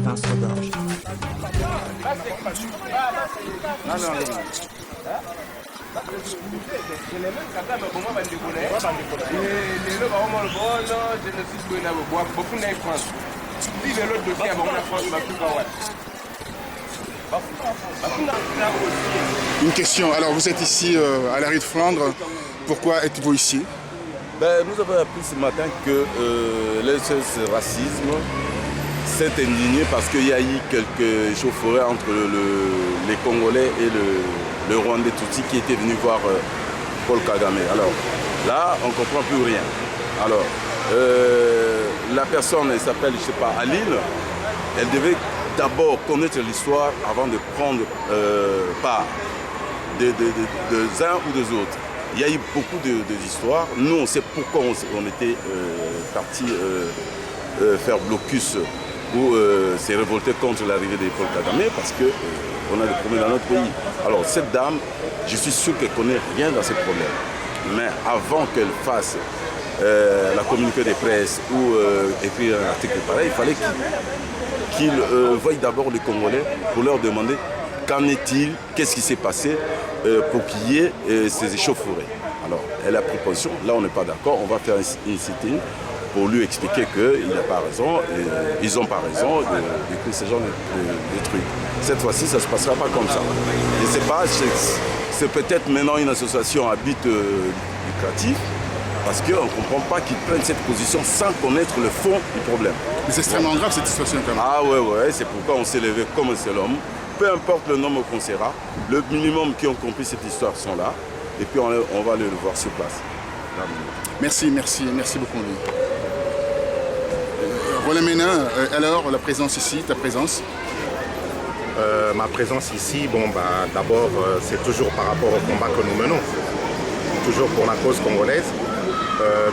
province regorge. Une question, alors vous êtes ici à la rue de Flandre, pourquoi êtes-vous ici? Nous avons appris ce matin que le racisme s'est indigné parce qu'il y a eu quelques échauffourées entre les Congolais et le Rwandais Tutsi qui était venu voir Paul Kagame. Alors là, on ne comprend plus rien. Alors, la personne, elle s'appelle, je ne sais pas, Aline, elle devait d'abord connaître l'histoire avant de prendre part des uns ou des autres. Il y a eu beaucoup d'histoires. Nous, on sait pourquoi on était parti faire blocus ou s'est révolté contre l'arrivée de Paul Kagame parce qu'on a des problèmes dans notre pays. Alors, cette dame, je suis sûr qu'elle ne connaît rien dans ces problèmes. Mais avant qu'elle fasse la communiqué de presse ou écrire un article pareil, il fallait qu'il voie d'abord les Congolais pour leur demander qu'en est-il, qu'est-ce qui s'est passé pour qu'il y ait ces échauffourées. Alors, elle a pris position, là on n'est pas d'accord, on va faire une sit-in pour lui expliquer qu'il n'a pas raison, et ils n'ont pas raison d'écrire ce genre de trucs. Cette fois-ci, ça ne se passera pas comme ça. Je ne sais pas, c'est peut-être maintenant une association à but lucratif, parce qu'on ne comprend pas qu'ils prennent cette position sans connaître le fond du problème. Mais c'est extrêmement grave cette situation quand même. Ah ouais, c'est pourquoi on s'est levé comme un seul homme. Peu importe le nombre qu'on sera, le minimum qui ont compris cette histoire sont là. Et puis on va aller le voir sur place. Merci beaucoup. Roland Ménin, alors la présence ici, ta présence? Ma présence ici, d'abord c'est toujours par rapport au combat que nous menons, toujours pour la cause congolaise.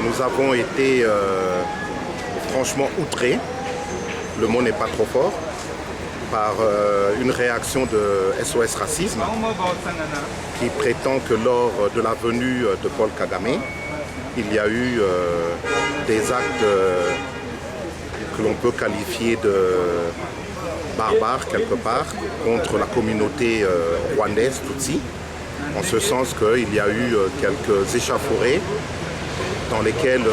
Nous avons été franchement outrés, le mot n'est pas trop fort, par une réaction de SOS Racisme qui prétend que lors de la venue de Paul Kagame, il y a eu des actes que l'on peut qualifier de barbares quelque part contre la communauté rwandaise Tutsi, en ce sens qu'il y a eu quelques échauffourées dans lesquelles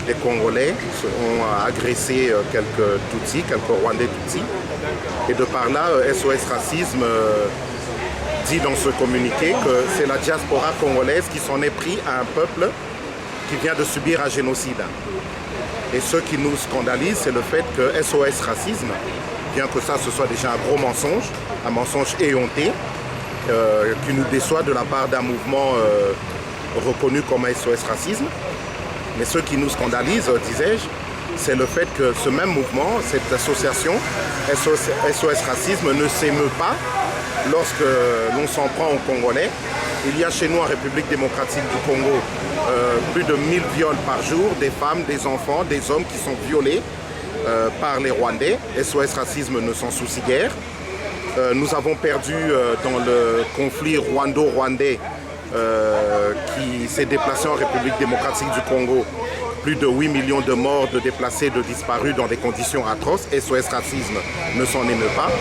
des Congolais ont agressé quelques Tutsis, quelques Rwandais Tutsis. Et de par là, SOS Racisme dit dans ce communiqué que c'est la diaspora congolaise qui s'en est pris à un peuple qui vient de subir un génocide. Et ce qui nous scandalise, c'est le fait que SOS Racisme, bien que ça ce soit déjà un gros mensonge, un mensonge éhonté, qui nous déçoit de la part d'un mouvement reconnu comme SOS Racisme. Mais ce qui nous scandalise, disais-je, c'est le fait que ce même mouvement, cette association SOS Racisme ne s'émeut pas lorsque l'on s'en prend aux Congolais. Il y a chez nous en République démocratique du Congo plus de 1000 viols par jour, des femmes, des enfants, des hommes qui sont violés par les Rwandais. SOS Racisme ne s'en soucie guère. Nous avons perdu dans le conflit rwando-rwandais qui s'est déplacé en République démocratique du Congo, plus de 8 millions de morts, de déplacés, de disparus dans des conditions atroces. SOS Racisme ne s'en émeut pas.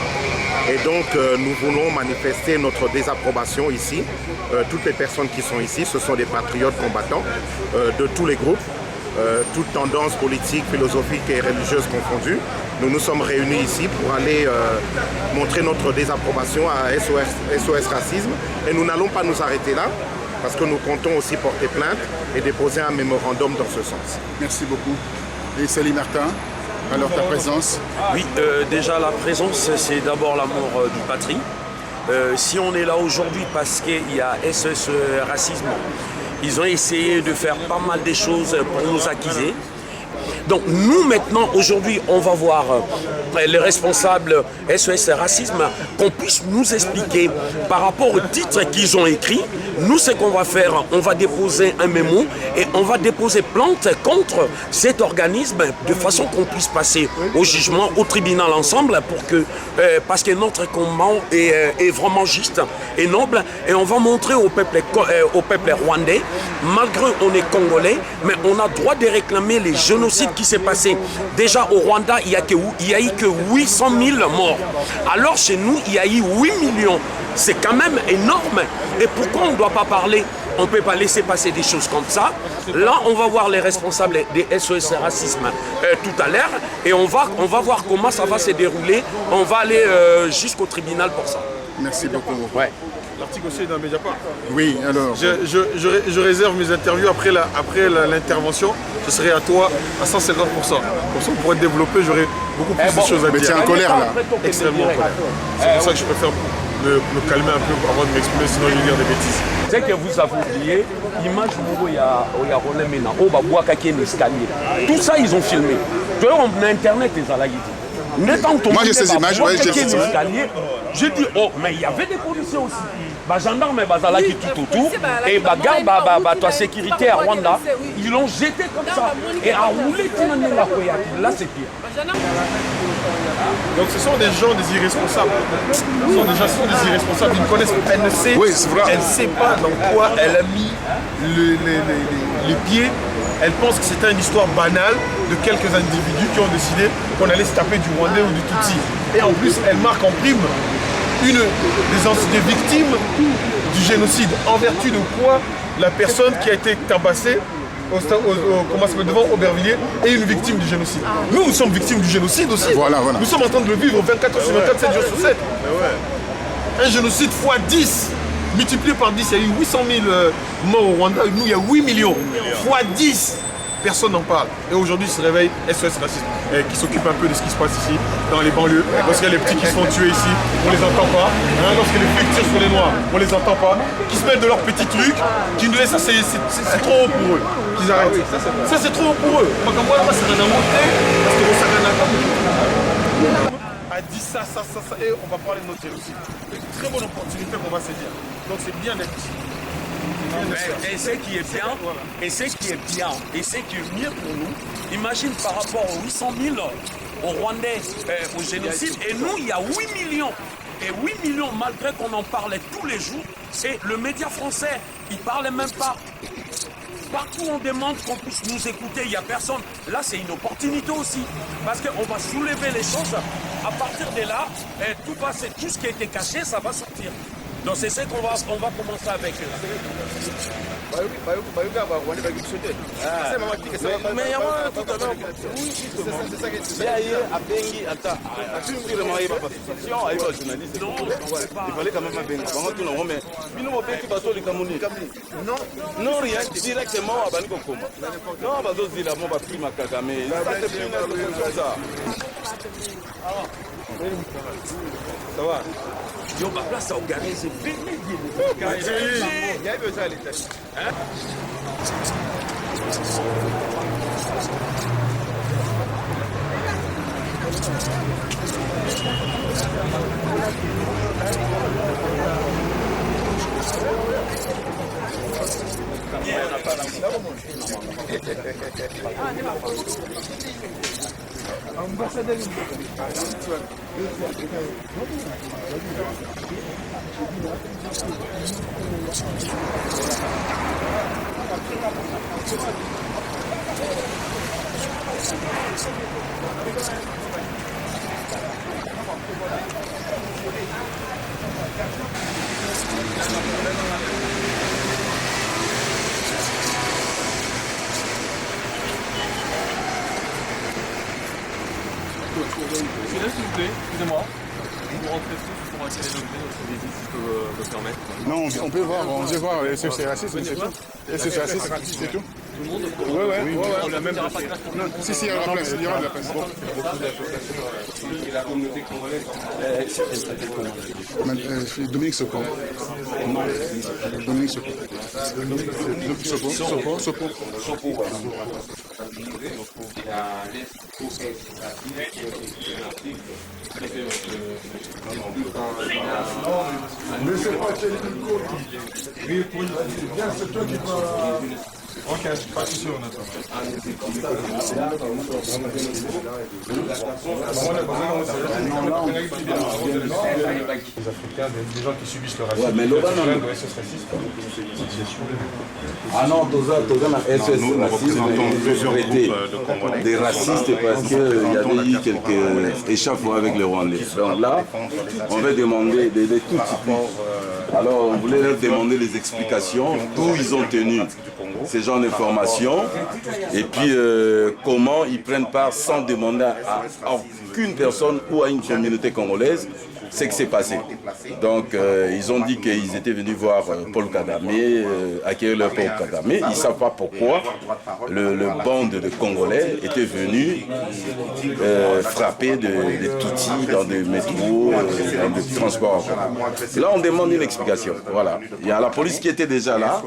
Et donc nous voulons manifester notre désapprobation ici. Toutes les personnes qui sont ici, ce sont des patriotes combattants de tous les groupes, toutes tendances politiques, philosophiques et religieuses confondues. Nous nous sommes réunis ici pour aller montrer notre désapprobation à SOS Racisme. Et nous n'allons pas nous arrêter là, parce que nous comptons aussi porter plainte et déposer un mémorandum dans ce sens. Merci beaucoup. Et Sally Martin, alors ta présence? Oui, déjà la présence, c'est d'abord l'amour du patrie. Si on est là aujourd'hui parce qu'il y a SOS Racisme, ils ont essayé de faire pas mal de choses pour nous accuser. Donc nous maintenant, aujourd'hui, on va voir les responsables SOS Racisme, qu'on puisse nous expliquer par rapport au titre qu'ils ont écrit. Nous, ce qu'on va faire, on va déposer un mémo et on va déposer plainte contre cet organisme de façon qu'on puisse passer au jugement, au tribunal ensemble pour que, parce que notre combat est vraiment juste et noble, et on va montrer au peuple rwandais, malgré on est congolais, mais on a droit de réclamer les génocides qui s'est passé Déjà au Rwanda, il y a eu que 800 000 morts. Alors chez nous, il y a eu 8 millions. C'est quand même énorme. Et pourquoi on ne doit pas parler? On ne peut pas laisser passer des choses comme ça. Là, on va voir les responsables des SOS Racisme tout à l'heure. Et on va voir comment ça va se dérouler. On va aller jusqu'au tribunal pour ça. Merci beaucoup. Ouais. L'article aussi est dans Mediapart. Oui, alors. Je réserve mes interviews après l'intervention. Ce serait à toi à 150%. Comme ça, on pourrait développer, j'aurais beaucoup plus de choses à Mais dire. tu es en colère là. Extrêmement en colère. C'est pour ça que je préfère me calmer un peu avant de m'exprimer, sinon je vais dire des bêtises. C'est que vous avez oublié, image où il y a Roland Mena, où il y a un escalier. Tout ça, ils ont filmé. Tu vois, on a Internet, les alaïdes. Moi, j'ai ces images, ouais, j'ai ces images. J'ai dit, oh, mais il y avait des policiers aussi. Bah, gendarmes, bah, qui tout autour. Et bah, garde, toi, sécurité à Rwanda, ils l'ont jeté comme ça. Et à rouler, là, c'est pire. Donc ce sont des gens, des irresponsables. Ce sont des irresponsables. Ils ne connaissent pas. Elle ne sait pas dans quoi elle a mis les pieds. Elle pense que c'était une histoire banale de quelques individus qui ont décidé qu'on allait se taper du Rwandais ou du Tutsi. Et en plus, elle marque en prime des victimes du génocide, en vertu de quoi la personne qui a été tabassée devant Aubervilliers est une victime du génocide. Nous sommes victimes du génocide aussi. Voilà. Nous sommes en train de le vivre 24 heures sur 24, 7 jours sur 7. Un génocide x 10, multiplié par 10, il y a eu 800 000 morts au Rwanda. Nous, il y a 8 millions. X 10, personne n'en parle. Et aujourd'hui, se réveille SOS Racisme, qui s'occupe un peu de ce qui se passe ici, dans les banlieues. Lorsqu'il y a les petits qui se font tuer ici, on les entend pas. Lorsque les flics tirent sur les noirs, on les entend pas. Qui se mettent de leurs petits trucs, qui nous laissent, ça c'est trop haut pour eux. Qu'ils arrêtent. Ça c'est trop haut pour eux. Moi, c'est un montré, parce que ça a dit ça, et on va parler de notre génocide. Une très bonne opportunité qu'on va se dire. Donc c'est bien d'être ici. Et ce qui est bien, et ce qui est mieux pour nous, imagine par rapport aux 800 000 au Rwandais au génocide, et nous il y a 8 millions. Et 8 millions, malgré qu'on en parlait tous les jours, et le média français, il ne parlait même pas. Partout on demande qu'on puisse nous écouter, il n'y a personne. Là c'est une opportunité aussi, parce qu'on va soulever les choses. À partir de là, tout ce qui a été caché, ça va sortir. Donc c'est ce qu'on va commencer avec eux. Non, rien, directement à Banikokoma. Non, Bazozila, mon baptême à Kagame. Ça va? Yo, ma place à Ogaré, c'est fini. Il y a besoin à l'état. S'il vous plaît, excusez-moi. Vous rentrez tous pour attirer l'objet, notre visite, si je peux me permettre. Non, on peut voir les SOS Racisme, c'est tout. SOS Racisme, c'est tout. Tout le monde Oui. on a même pas de place pour nous. Si, il y aura de la place. Et la communauté congolaise, Je suis Dominique Sopon. Dominique Sopon. Mais c'est pas Thierry Nico qui répond, c'est bien, c'est toi qui vas... Ok, pas de souci, on attend. Les Africains, des gens qui subissent le racisme. Ouais, mais ah non, nous représentons plusieurs groupes de Congolais. Des racistes parce qu'il y avait eu quelques échauffements avec les Rwandais. Donc là, on va demander des tout types. Alors on voulait leur demander les explications, d'où ils ont tenu ces genres d'informations et puis comment ils prennent part sans demander à aucune personne ou à une communauté congolaise ce qui s'est passé. Donc ils ont dit qu'ils étaient venus voir Paul Kagame, accueillir leur Paul Kagame. Ils ne savent pas pourquoi le bande de Congolais était venu frapper des Tutsis dans des métros, dans des transports. Là on demande une explication. Voilà. Il y a la police qui était déjà là.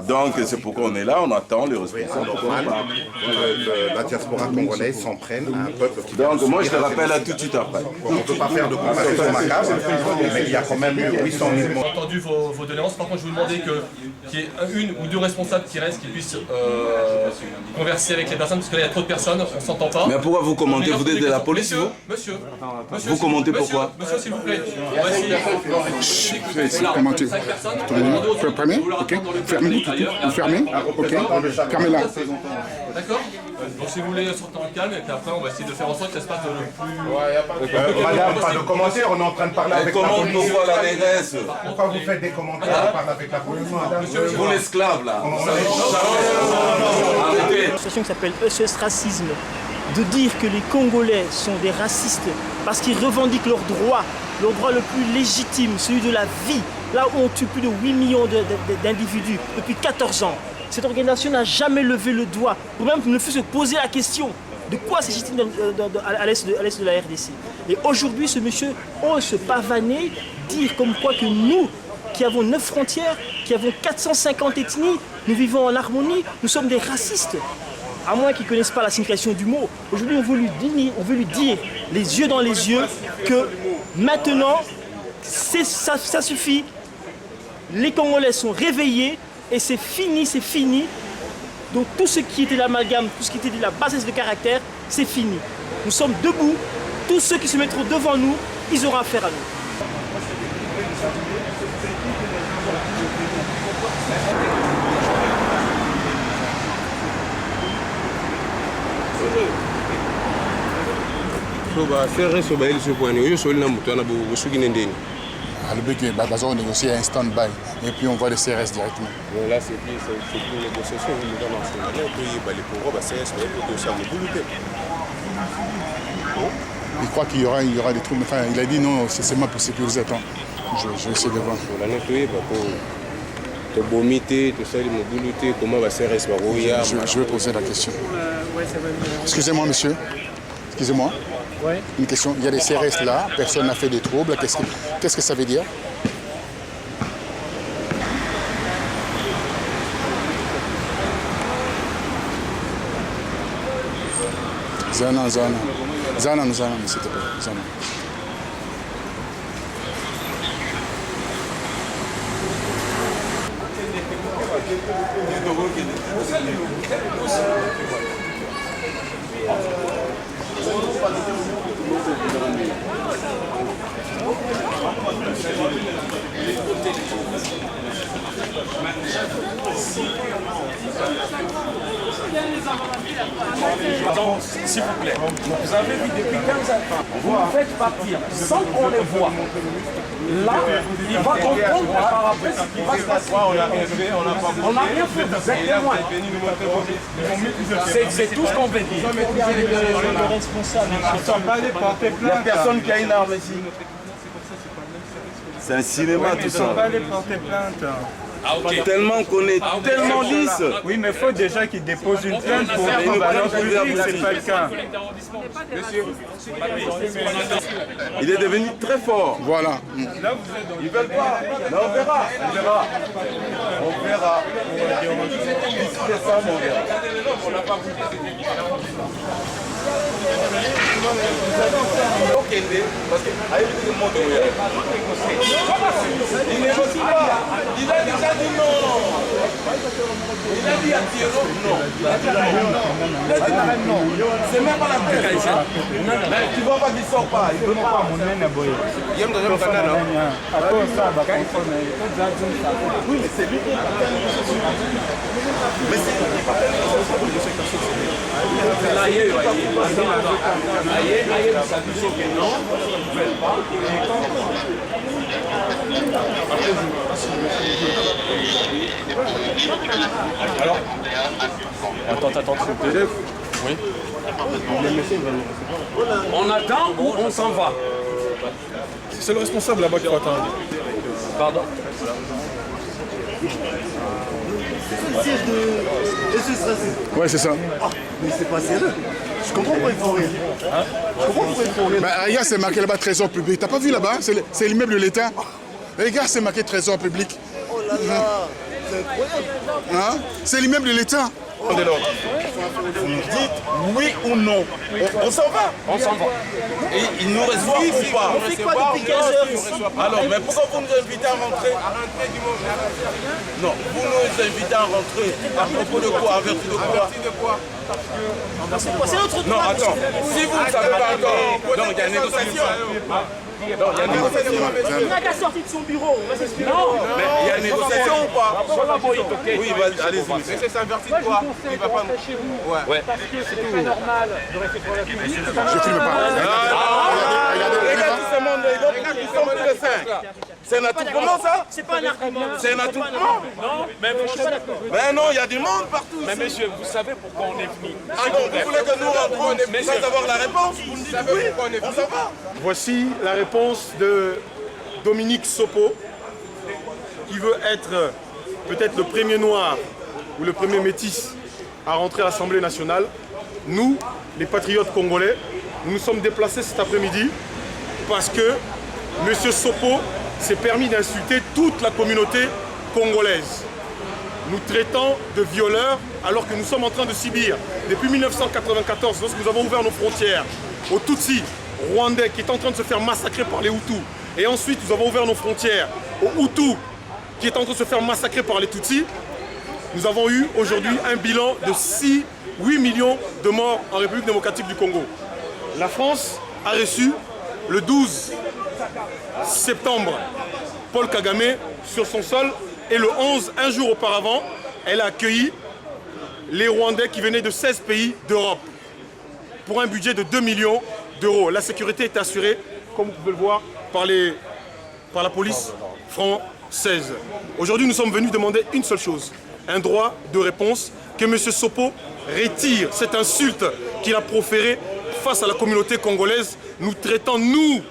Donc c'est pourquoi on est là, on attend les responsables. La diaspora congolaise s'en prenne à un peuple qui... Donc moi je te rappelle là tout de suite après. On ne peut pas faire de comparaison macabre, mais il y a quand même eu 800 000 morts. J'ai entendu vos doléances. Par contre, je vous demandais qu'il y ait une ou deux responsables qui restent, qui puissent converser avec les personnes, parce que là, il y a trop de personnes, on ne s'entend pas. Mais pourquoi vous commentez? Vous êtes de la police, vous? Monsieur, vous commentez pourquoi? Monsieur, s'il vous plaît. On va essayer. Commenter. Vous fermez, ok. Fermez tout, vous fermez, ok. Fermez-la. D'accord. Donc si vous voulez sortir en calme, et puis après on va essayer de faire en sorte que ça se passe le plus... Madame, pas de commentaires, on est en train de parler avec la police. Pourquoi la mairesse? Pourquoi vous faites des commentaires, on parle avec la police, madame? Vous l'esclave là. Une association qui s'appelle SOS Racisme, de dire que les Congolais sont des racistes parce qu'ils revendiquent leur droit le plus légitime, celui de la vie, là où on tue plus de 8 millions d'individus depuis 14 ans. Cette organisation n'a jamais levé le doigt pour même ne fût-ce que poser la question de quoi s'agit-il à l'est de la RDC. Et aujourd'hui, ce monsieur ose se pavaner, dire comme quoi que nous, qui avons 9 frontières, qui avons 450 ethnies, nous vivons en harmonie, nous sommes des racistes. À moins qu'ils ne connaissent pas la signification du mot. Aujourd'hui, on veut lui dire, les yeux dans les yeux, que maintenant, ça suffit. Les Congolais sont réveillés et c'est fini, c'est fini. Donc tout ce qui était l'amalgame, tout ce qui était de la bassesse de caractère, c'est fini. Nous sommes debout. Tous ceux qui se mettront devant nous, ils auront affaire à nous. Le but est de négocier un stand-by et puis on voit les CRS directement. Là, c'est plus une négociation. Il croit qu'il y aura des troubles. Enfin, il a dit non, c'est seulement pour sécuriser. Attends, je vais essayer de voir. Je vais poser la question. Excusez-moi, monsieur. Excusez-moi. Ouais. Une question. Il y a des CRS là, personne n'a fait de troubles. Qu'est-ce que ça veut dire? Zana, s'il te plaît. Zana. S'il vous plaît, vous avez vu depuis 15 ans, vous nous faites partir sans qu'on les voit. Là, il va comprendre par après ce qui va se passer. On n'a rien fait, vous êtes témoin. C'est tout ce qu'on veut dire. Il n'y a personne qui a une arme ici. C'est un cinéma tout ça. Ils ne sont pas allés porter plainte. Ah, okay. Tellement qu'on est tellement lisse. Oui, mais il faut déjà qu'ils déposent une plainte pour une balance publique, c'est pas le cas. Il est devenu très fort. Voilà. Ils veulent pas. Mais on verra. On verra. D'ici décembre, on verra. Parce que il négocie pas. Il a déjà dit non. Il a dit à Thierry non. Il a dit non. C'est même pas la peine. Mais tu vois pas qu'il sort pas. Il veut pas. Il aime donner mon canal. Oui, mais c'est lui qui a fait. Mais c'est lui qui a fait. Là, il y a non, vous ne faites pas. Alors attends, s'il te plaît. Oui. On attend ou on s'en va? C'est le responsable là-bas qui va attendre. Pardon? C'est le siège de SS Racing. Ouais, c'est ça. Mais c'est pas sérieux. Je comprends pourquoi ils font rire. Je comprends pourquoi ils font rire. Bah, regarde, c'est marqué là-bas trésor public. T'as pas vu là-bas? C'est l'immeuble de l'État. Regarde, c'est marqué trésor public. Oh là là, c'est incroyable. Hein? C'est l'immeuble de l'État. Vous nous dites oui ou non. On s'en va. On s'en va. Et il nous reçoit ou pas? On fait quoi depuis 15 heures ici? Alors, mais pourquoi vous nous invitez à rentrer? Non, vous nous invitez à rentrer. À propos de quoi? Averti de quoi? C'est notre Non, droit. attends. Si vous ne savez pas encore, donc il y a négociation. Il n'a qu'à sortir de son bureau. On va s'expliquer. Non, mais il y a négociation ou pas? Oui, allez-y. Mais c'est averti de quoi? Il va pas chez vous. Ouais. Parce que c'est pas normal de rester pour la publique. Je filme pas. Regarde tout ce monde, ils sont plus de 5. C'est un attroupement ça? C'est pas un argument. C'est un attroupement? Non, mais Mais non, il y a du monde partout. mais monsieur, vous savez pourquoi on est venu? Ah donc vous voulez que nous rentrons sans avoir la réponse? Vous nous dites oui, on s'en va. Voici la réponse de Dominique Sopo, qui veut être peut-être le premier noir ou le premier métis à rentrer à l'Assemblée nationale. Nous, les patriotes congolais, nous nous sommes déplacés cet après-midi parce que M. Sopo s'est permis d'insulter toute la communauté congolaise, nous traitant de violeurs alors que nous sommes en train de subir, depuis 1994, lorsque nous avons ouvert nos frontières aux Tutsis rwandais qui est en train de se faire massacrer par les Hutus, et ensuite nous avons ouvert nos frontières aux Hutus qui est en train de se faire massacrer par les Tutsis. Nous avons eu aujourd'hui un bilan de 8 millions de morts en République démocratique du Congo. La France a reçu le 12 septembre Paul Kagame sur son sol, et le 11, un jour auparavant, elle a accueilli les Rwandais qui venaient de 16 pays d'Europe pour un budget de 2 millions d'euros. La sécurité est assurée, comme vous pouvez le voir, par la police française. Aujourd'hui, nous sommes venus demander une seule chose, un droit de réponse, que M. Sopo retire cette insulte qu'il a proférée face à la communauté congolaise, nous traitant, nous,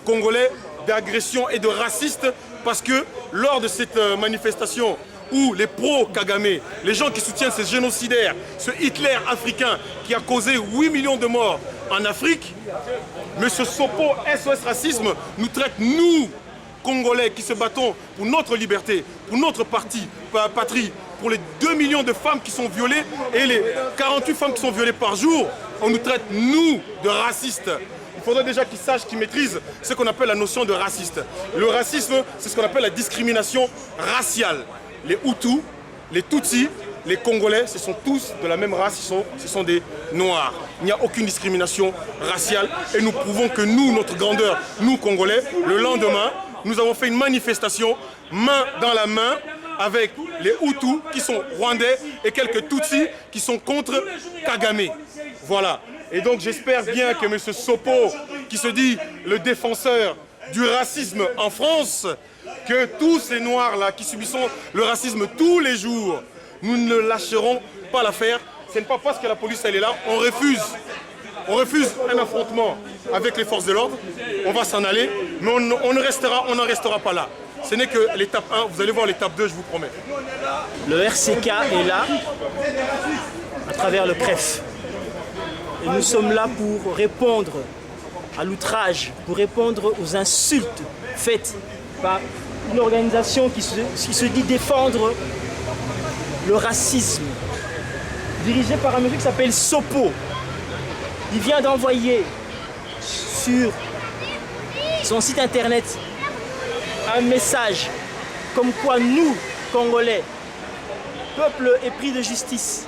Congolais, d'agression et de racistes, parce que lors de cette manifestation où les pro-Kagame, les gens qui soutiennent ces génocidaires, ce Hitler africain qui a causé 8 millions de morts en Afrique, M. Sopo, SOS Racisme, nous traite, nous, Congolais, qui se battons pour notre liberté, pour notre patrie, pour les 2 millions de femmes qui sont violées et les 48 femmes qui sont violées par jour, on nous traite, nous, de racistes. Il faudrait déjà qu'ils sachent, qu'ils maîtrisent ce qu'on appelle la notion de raciste. Le racisme, c'est ce qu'on appelle la discrimination raciale. Les Hutus, les Tutsis, les Congolais, ce sont tous de la même race, ce sont des Noirs. Il n'y a aucune discrimination raciale et nous prouvons que nous, notre grandeur, nous Congolais, le lendemain, nous avons fait une manifestation main dans la main avec les Hutus qui sont rwandais et quelques Tutsis qui sont contre Kagame. Voilà. Et donc j'espère bien que M. Sopo, qui se dit le défenseur du racisme en France, que tous ces Noirs-là qui subissent le racisme tous les jours, nous ne lâcherons pas l'affaire. Ce n'est pas parce que la police elle est là, on refuse un affrontement avec les forces de l'ordre, on va s'en aller, mais on n'en restera pas là. Ce n'est que l'étape 1, vous allez voir l'étape 2, je vous promets. Le RCK est là, à travers le CREF. Et nous sommes là pour répondre à l'outrage, pour répondre aux insultes faites par une organisation qui se dit défendre le racisme, dirigée par un monsieur qui s'appelle Sopo. Il vient d'envoyer sur son site internet un message comme quoi nous, Congolais, peuple épris de justice,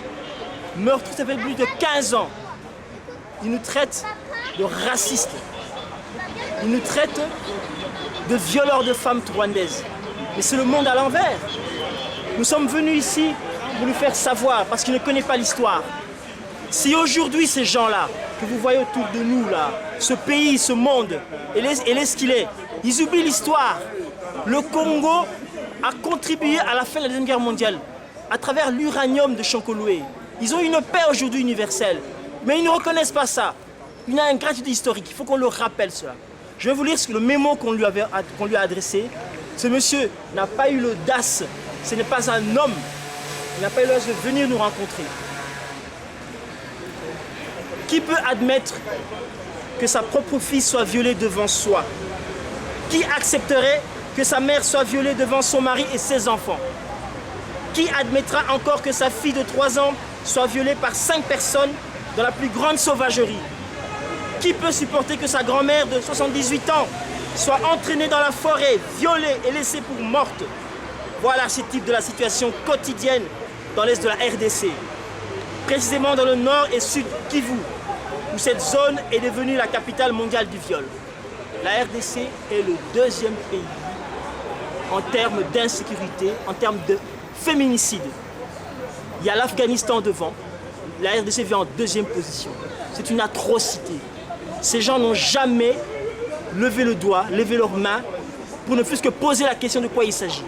meurtre, ça fait plus de 15 ans. Ils nous traitent de racistes. Ils nous traitent de violeurs de femmes rwandaises. Mais c'est le monde à l'envers. Nous sommes venus ici pour lui faire savoir, parce qu'il ne connaît pas l'histoire. Si aujourd'hui ces gens-là, que vous voyez autour de nous, là, ce pays, ce monde, et ce qu'il est, ils oublient l'histoire. Le Congo a contribué à la fin de la Deuxième Guerre mondiale à travers l'uranium de Chankoloué. Ils ont une paix aujourd'hui universelle, mais ils ne reconnaissent pas ça. Il y a une gratitude historique, il faut qu'on leur rappelle cela. Je vais vous lire le mémo qu'on lui a adressé. Ce monsieur n'a pas eu l'audace, ce n'est pas un homme, il n'a pas eu l'audace de venir nous rencontrer. Qui peut admettre que sa propre fille soit violée devant soi? Qui accepterait que sa mère soit violée devant son mari et ses enfants? Qui admettra encore que sa fille de 3 ans soit violée par 5 personnes dans la plus grande sauvagerie? Qui peut supporter que sa grand-mère de 78 ans soit entraînée dans la forêt, violée et laissée pour morte? Voilà l'archétype de la situation quotidienne dans l'est de la RDC. Précisément dans le nord et sud Kivu, où cette zone est devenue la capitale mondiale du viol. La RDC est le 2e pays en termes d'insécurité, en termes de féminicide. Il y a l'Afghanistan devant, la RDC vient en 2e position. C'est une atrocité. Ces gens n'ont jamais levé le doigt, levé leurs mains pour ne fût-ce que poser la question de quoi il s'agit.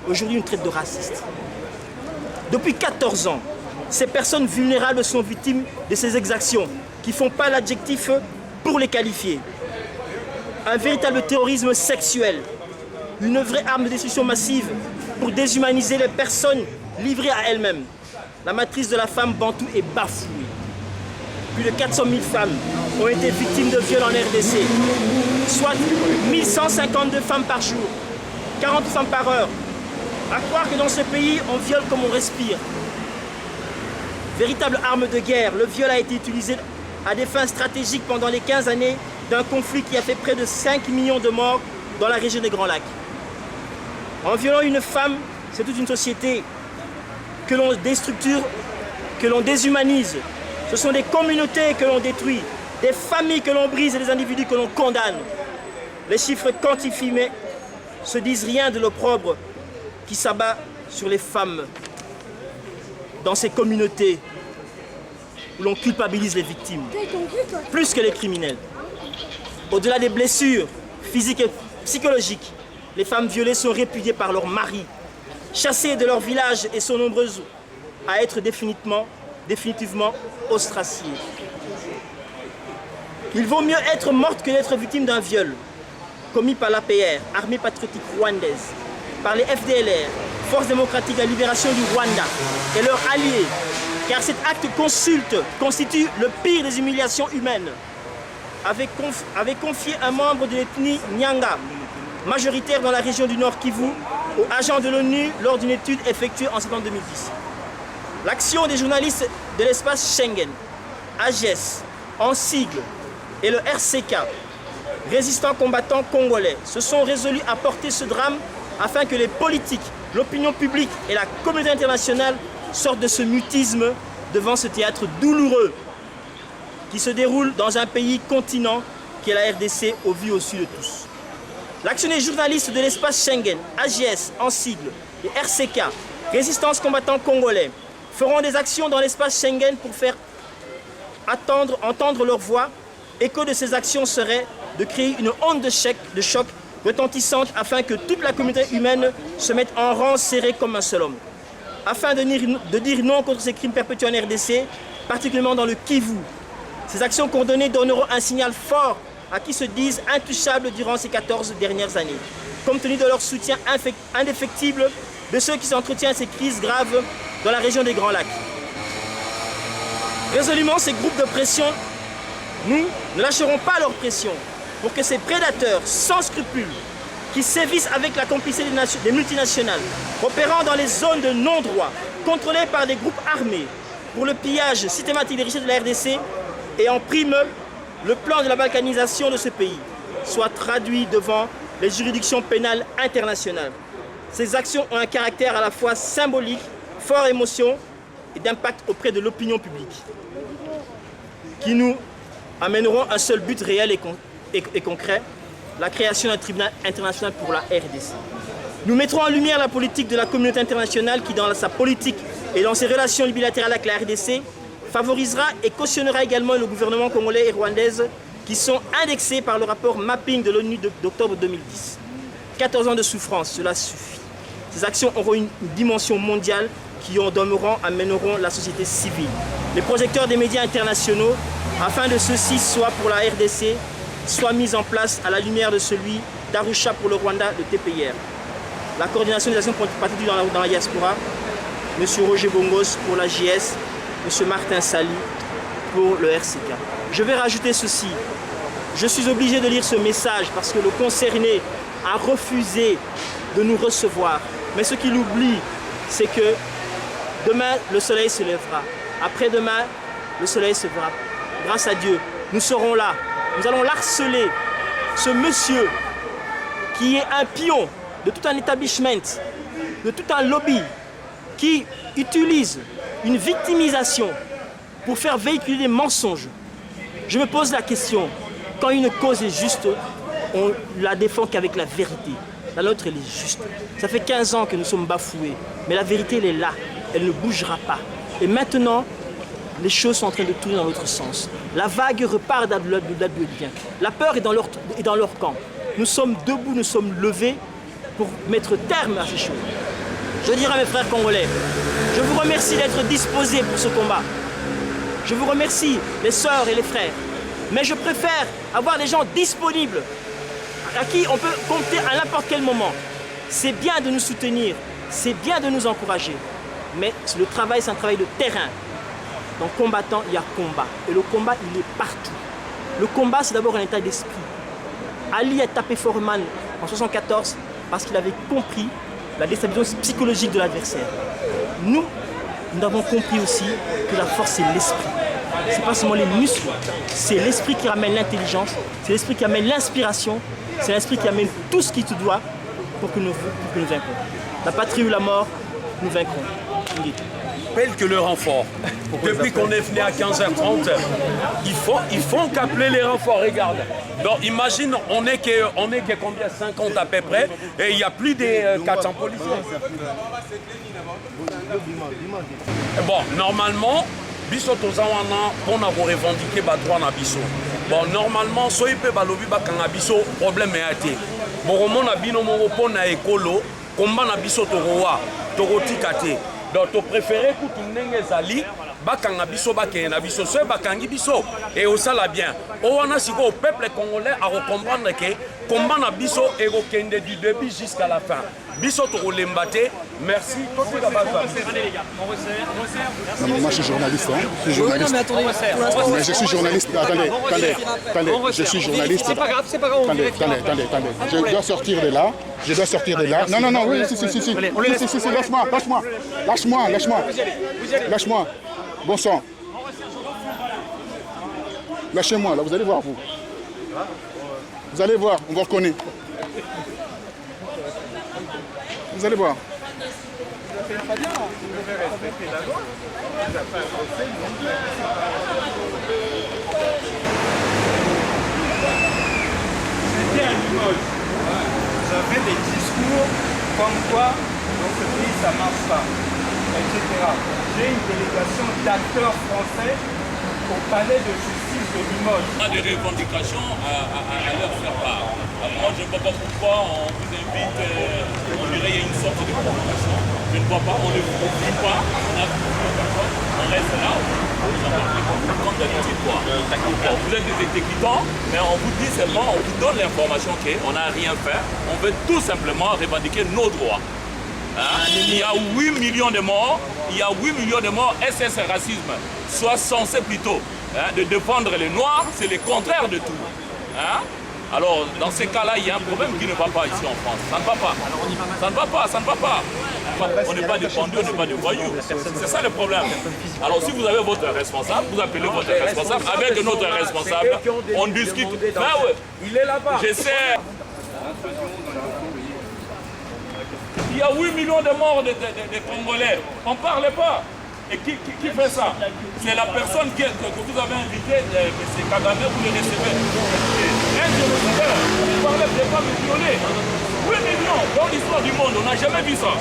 Aujourd'hui, une traite de racistes. Depuis 14 ans, ces personnes vulnérables sont victimes de ces exactions qui ne font pas l'adjectif pour les qualifier. Un véritable terrorisme sexuel, une vraie arme de destruction massive pour déshumaniser les personnes livrées à elles-mêmes. La matrice de la femme bantoue est bafouée. Plus de 400 000 femmes ont été victimes de viols en RDC, soit 1152 femmes par jour, 40 femmes par heure. À croire que dans ce pays, on viole comme on respire. Véritable arme de guerre, le viol a été utilisé à des fins stratégiques pendant les 15 années d'un conflit qui a fait près de 5 millions de morts dans la région des Grands Lacs. En violant une femme, c'est toute une société que l'on déstructure, que l'on déshumanise. Ce sont des communautés que l'on détruit, des familles que l'on brise et des individus que l'on condamne. Les chiffres quantifiés mais se disent rien de l'opprobre qui s'abat sur les femmes dans ces communautés où l'on culpabilise les victimes, plus que les criminels. Au-delà des blessures physiques et psychologiques, les femmes violées sont répudiées par leurs maris, chassées de leur village et sont nombreuses à être définitivement ostracisées. Il vaut mieux être morte que d'être victime d'un viol commis par l'APR, Armée patriotique rwandaise, par les FDLR, Force démocratique de la libération du Rwanda, et leurs alliés, car cet acte constitue le pire des humiliations humaines, avait confié un membre de l'ethnie Nyanga, majoritaire dans la région du Nord Kivu, aux agents de l'ONU lors d'une étude effectuée en septembre 2010. L'action des journalistes de l'espace Schengen, AGS, en sigle, et le RCK, résistants combattants congolais, se sont résolus à porter ce drame afin que les politiques, l'opinion publique et la communauté internationale sortent de ce mutisme devant ce théâtre douloureux qui se déroule dans un pays continent qui est la RDC au vu au su de tous. L'action des journalistes de l'espace Schengen, AGS en sigle, et RCK, Résistance combattants congolais, feront des actions dans l'espace Schengen pour faire entendre leur voix. Écho de ces actions serait de créer une onde de choc retentissante afin que toute la communauté humaine se mette en rang serré comme un seul homme. Afin de dire non contre ces crimes perpétués en RDC, particulièrement dans le Kivu. Ces actions coordonnées donneront un signal fort à qui se disent intouchables durant ces 14 dernières années, compte tenu de leur soutien indéfectible de ceux qui s'entretiennent ces crises graves dans la région des Grands Lacs. Résolument, ces groupes de pression, nous ne lâcherons pas leur pression pour que ces prédateurs sans scrupules qui sévissent avec la complicité des multinationales, opérant dans les zones de non-droit, contrôlées par des groupes armés, pour le pillage systématique des richesses de la RDC et en prime le plan de la balkanisation de ce pays, soit traduit devant les juridictions pénales internationales. Ces actions ont un caractère à la fois symbolique fort émotion et d'impact auprès de l'opinion publique, qui nous amèneront un seul but réel et concret, la création d'un tribunal international pour la RDC. Nous mettrons en lumière la politique de la communauté internationale qui, dans sa politique et dans ses relations bilatérales avec la RDC, favorisera et cautionnera également le gouvernement congolais et rwandais qui sont indexés par le rapport mapping de l'ONU d'octobre 2010. 14 ans de souffrance, cela suffit. Ces actions auront une dimension mondiale qui en demeurant amèneront la société civile. Les projecteurs des médias internationaux, afin de ceux-ci soient pour la RDC, soient mis en place à la lumière de celui d'Arusha pour le Rwanda, le TPIR. La coordination des actions patriotiques dans la diaspora, M. Roger Bongos pour la JS, M. Martin Sali pour le RCK. Je vais rajouter ceci. Je suis obligé de lire ce message parce que le concerné a refusé de nous recevoir. Mais ce qu'il oublie, c'est que demain, le soleil se lèvera. Après-demain, le soleil se verra. Grâce à Dieu, nous serons là. Nous allons harceler ce monsieur qui est un pion de tout un établissement, de tout un lobby qui utilise une victimisation pour faire véhiculer des mensonges. Je me pose la question, quand une cause est juste, on la défend qu'avec la vérité. La nôtre, elle est juste. Ça fait 15 ans que nous sommes bafoués, mais la vérité, elle est là. Elle ne bougera pas. Et maintenant, les choses sont en train de tourner dans l'autre sens. La vague repart d'où elle vient. La peur est dans leur camp. Nous sommes debout, nous sommes levés pour mettre terme à ces choses. Je dirais à mes frères congolais, je vous remercie d'être disposés pour ce combat. Je vous remercie, les sœurs et les frères. Mais je préfère avoir des gens disponibles à qui on peut compter à n'importe quel moment. C'est bien de nous soutenir, c'est bien de nous encourager. Mais le travail, c'est un travail de terrain. Dans combattant, il y a combat. Et le combat, il est partout. Le combat, c'est d'abord un état d'esprit. Ali a tapé Foreman en 1974 parce qu'il avait compris la déstabilisation psychologique de l'adversaire. Nous avons compris aussi que la force, c'est l'esprit. Ce n'est pas seulement les muscles, c'est l'esprit qui ramène l'intelligence, c'est l'esprit qui amène l'inspiration, c'est l'esprit qui amène tout ce qui te doit pour que nous vaincrons. La patrie ou la mort, nous vaincrons. Appelle que le renfort. Depuis qu'on est venu à 15h30, il faut qu'appeler les renforts, regarde. Donc imagine, on est que combien, 50 à peu près, et il n'y a plus de 400 policiers. Bon, normalement, biso tozawana pour nous revendiquer les droits na biso. Bon, normalement, soy pe balobi bakanga biso problème est até. Bon, on a bino moko pona ekolo, combat na biso torowa, torotikate. Donc, tu préfères que tu n'aies zali, bakanga biso bakenge na biso, so bakangi biso et au sala bien. Owana siko au peuple congolais à comprendre que combat na biso et okende du début jusqu'à la fin. Biso to lembate. Merci. Allez les gars, on resserre. Non, moi je suis journaliste. Hein. Je suis journaliste. Non, mais attendez, mais je suis journaliste. Attendez, je suis journaliste. C'est pas grave, Attendez. Je dois sortir de là. Non, oui, si. Lâche-moi. Bon sang. Lâchez-moi, là, vous allez voir, vous. Vous allez voir, on vous reconnaît. Vous allez voir. Vous avez des discours comme quoi dans ce pays ça ne marche pas, etc. J'ai une délégation d'acteurs français au palais de justice de Limoges. On a des revendications à leur faire part. Moi je ne vois pas pourquoi on vous invite, on dirait qu'il y a une sorte de provocation. Je ne vois pas, on ne vous oublie pas, on reste là, comme d'habitude quoi. Vous êtes des exécutants, mais on vous dit seulement, on vous donne l'information qu'on n'a rien fait. On veut tout simplement revendiquer nos droits. Hein? Il y a 8 millions de morts, SS racisme, soit censé plutôt de défendre les Noirs, c'est le contraire de tout. Hein? Alors, dans ces cas-là, il y a un problème qui ne va pas ici en France. Ça ne va pas. Ça ne va pas. On n'est pas des bandits, on n'est pas des voyous. C'est ça le problème. Alors, si vous avez votre responsable, vous appelez votre responsable. Avec notre responsable, on discute. Il est là-bas. J'essaie. Il y a 8 millions de morts de Congolais. On ne parle pas. Et qui fait ça? C'est la personne que vous avez invitée, M. Kagame, vous le recevez. Un génocidaire, il parlait des femmes violées. 8 millions dans l'histoire du monde, on n'a jamais vu ça.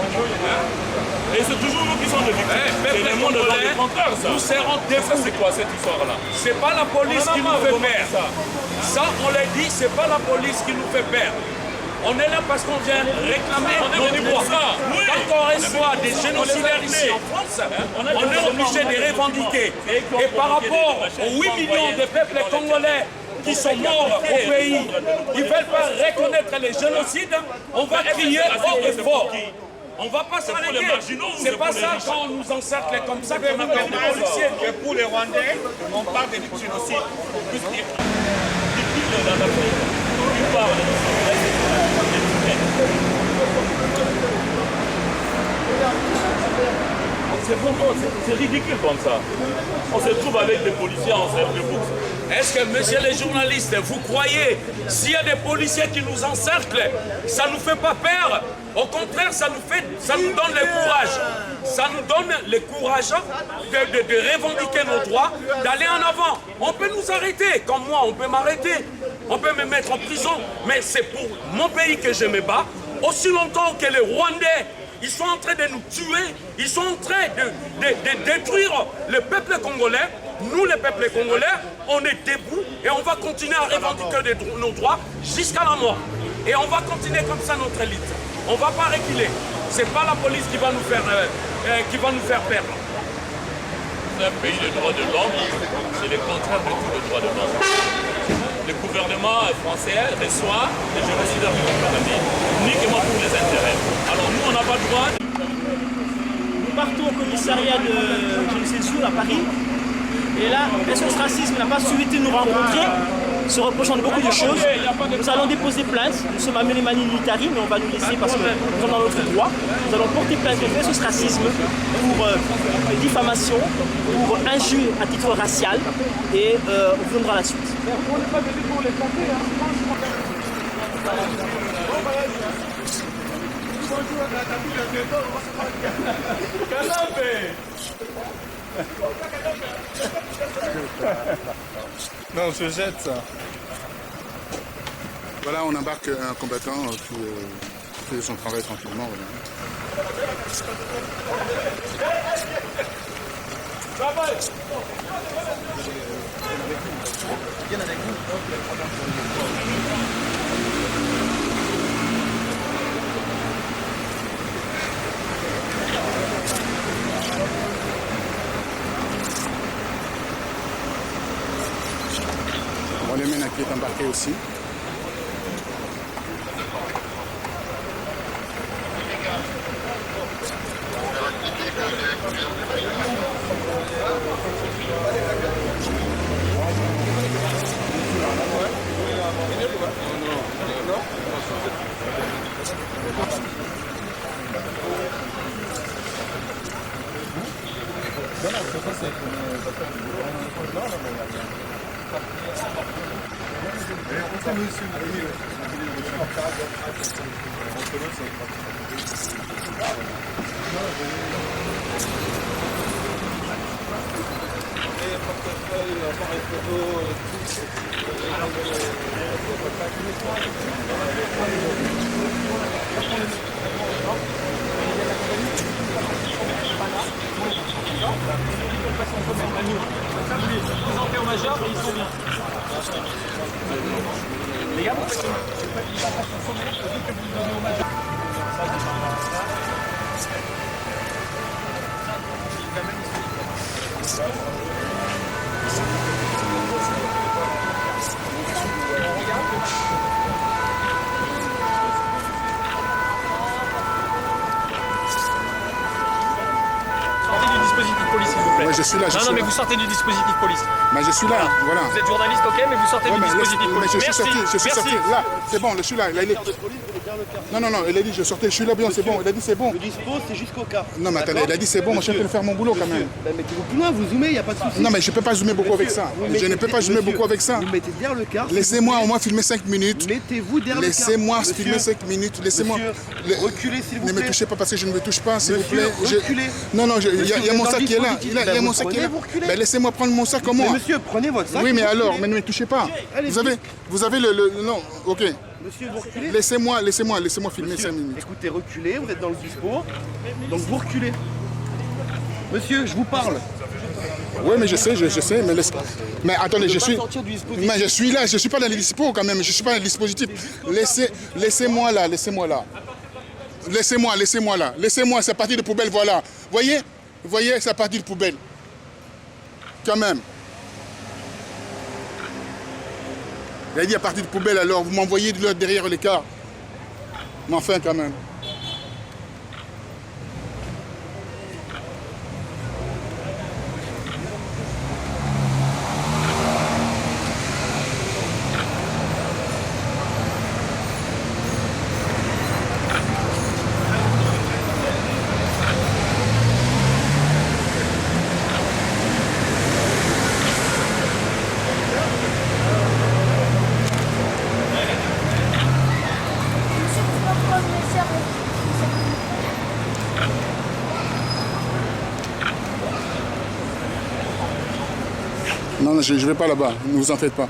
Et c'est toujours nous qui sommes des victimes. C'est le monde dans le contraire, ça. Nous serons défous. C'est quoi cette histoire-là? C'est pas la police qui nous fait peur. Ça, on l'a dit, c'est pas la police qui nous fait peur. On est là parce qu'on vient réclamer notre droit. Quand on reçoit des génocidaires ici en France, on est obligé de revendiquer. Et par rapport aux 8 millions de peuples congolais qui sont morts au pays, ils ne veulent pas reconnaître les génocides, on va crier haut et fort. On ne va pas s'arrêter. C'est pas ça quand on nous encercle comme ça qu'on appelle des policiers. Et pour les Rwandais, on parle de génocide. C'est ridicule comme ça. On se trouve avec des policiers en cercle de boxe. Est-ce que, messieurs les journalistes, vous croyez, s'il y a des policiers qui nous encerclent, ça ne nous fait pas peur? Au contraire, ça nous donne le courage. Ça nous donne le courage de revendiquer nos droits, d'aller en avant. On peut nous arrêter, comme moi, on peut m'arrêter. On peut me mettre en prison, mais c'est pour mon pays que je me bats. Aussi longtemps que les Rwandais, ils sont en train de nous tuer, ils sont en train de détruire le peuple congolais. Nous, le peuple congolais, on est debout et on va continuer à revendiquer nos droits jusqu'à la mort. Et on va continuer comme ça notre élite. On ne va pas reculer. Ce n'est pas la police qui va nous faire perdre. C'est un pays de droits de l'homme, c'est le contraire de tout le droit de l'homme. Le gouvernement français reçoit les génocidaires de notre pays, uniquement pour les intérêts. Alors nous, on n'a pas le droit. Nous partons au commissariat de Génécesur à Paris. Et là, SOS Racisme n'a pas souhaité nous rencontrer, se reprochant de beaucoup de choses. Nous allons déposer plainte. Nous sommes à Mélémanie Militari, mais on va nous laisser parce que nous sommes dans notre droit. Nous allons porter plainte contre SOS Racisme pour diffamation, pour injure à titre racial. Et on viendra à la suite. On n'est pas venu pour les taper, hein. Non, je jette ça. Voilà, on embarque un combattant qui fait son travail tranquillement. Voilà. On les mène qui est embarqué aussi. Les gars, vous faites sortez du dispositif police, s'il vous plaît. Ouais, je suis là, non, mais vous sortez du dispositif police. Mais je suis là, voilà. Vous êtes journaliste, ok, mais vous sortez du dispositif police. Mais je suis sorti, là. C'est bon, je suis là. Il est... le quart. Non, non, non, il a dit je sortais, je suis là bien, c'est bon. Il a dit c'est bon. Le dispo, c'est jusqu'au quart. Non, mais attendez, il a dit c'est bon, moi je suis en train de faire mon boulot quand même. Ben, mettez-vous plus loin, vous zoomez, il n'y a pas de souci. Non, mais je ne peux pas zoomer beaucoup avec ça. Je ne peux pas zoomer beaucoup avec ça. Vous mettez derrière le quart. Laissez-moi au moins filmer 5 minutes. Mettez-vous derrière le quart. Laissez-moi filmer 5 minutes. Laissez-moi. Reculez, s'il vous plaît. Ne me touchez pas parce que je ne me touche pas, s'il vous Monsieur, plaît. reculez. Non, non, il y a mon sac qui est là. Il y a mon sac qui est là. Vous reculez. Ben, laissez-moi prendre mon sac comme moi. Mais monsieur, prenez votre sac. Oui, mais alors, mais ne me touchez pas. Vous avez le. Non, ok. Monsieur, vous reculez. Laissez-moi filmer 5 minutes. Écoutez, reculez, vous êtes dans le dispo. Donc vous reculez. Monsieur, je vous parle. Oui, mais je sais, mais attendez, je suis. Sortir du dispositif. Mais je suis là, je ne suis pas dans les dispos quand même, je ne suis pas dans le dispositif. Laissez-moi là. Laissez-moi, c'est parti de poubelle, voilà. Voyez, c'est parti de poubelle. Quand même. Il a dit à partir de poubelle, alors vous m'envoyez de l'autre derrière l'écart. Mais enfin, quand même. Non, je ne vais pas là-bas, ne vous en faites pas.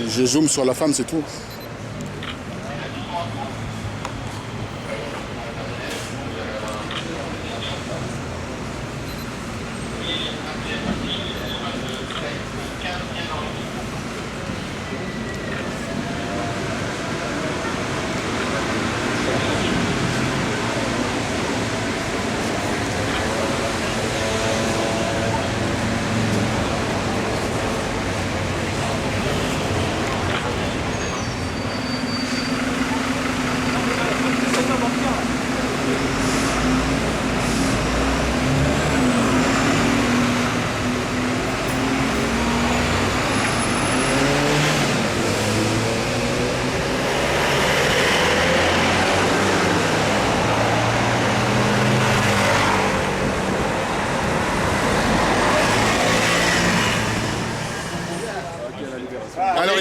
Je zoome sur la femme, c'est tout. Alors,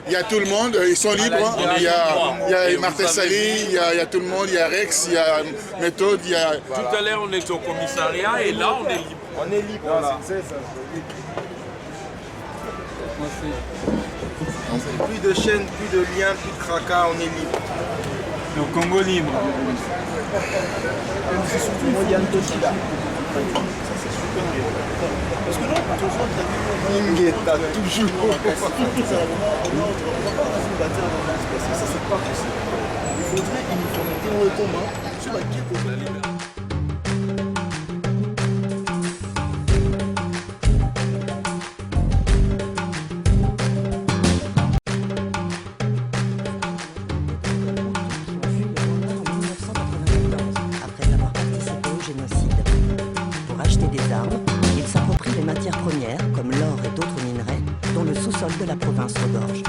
il y a tout le monde, ils sont libres. Il y a Martin Sali, il y a tout le monde, il y a Rex, il y a Méthode, il y a... Tout à l'heure, on était au commissariat et là, on est libre. On est libre, voilà. C'est ça. Plus de chaînes, plus de liens, plus de tracas, on est libre. Le Congo libre. C'est surtout Yann Toshi là. Parce que non, toujours, Ningueta, toujours. Ça, c'est pas possible. Il faudrait une uniformité dans le commun sur laquelle ils s'approprient les matières premières, comme l'or et d'autres minerais, dont le sous-sol de la province regorge.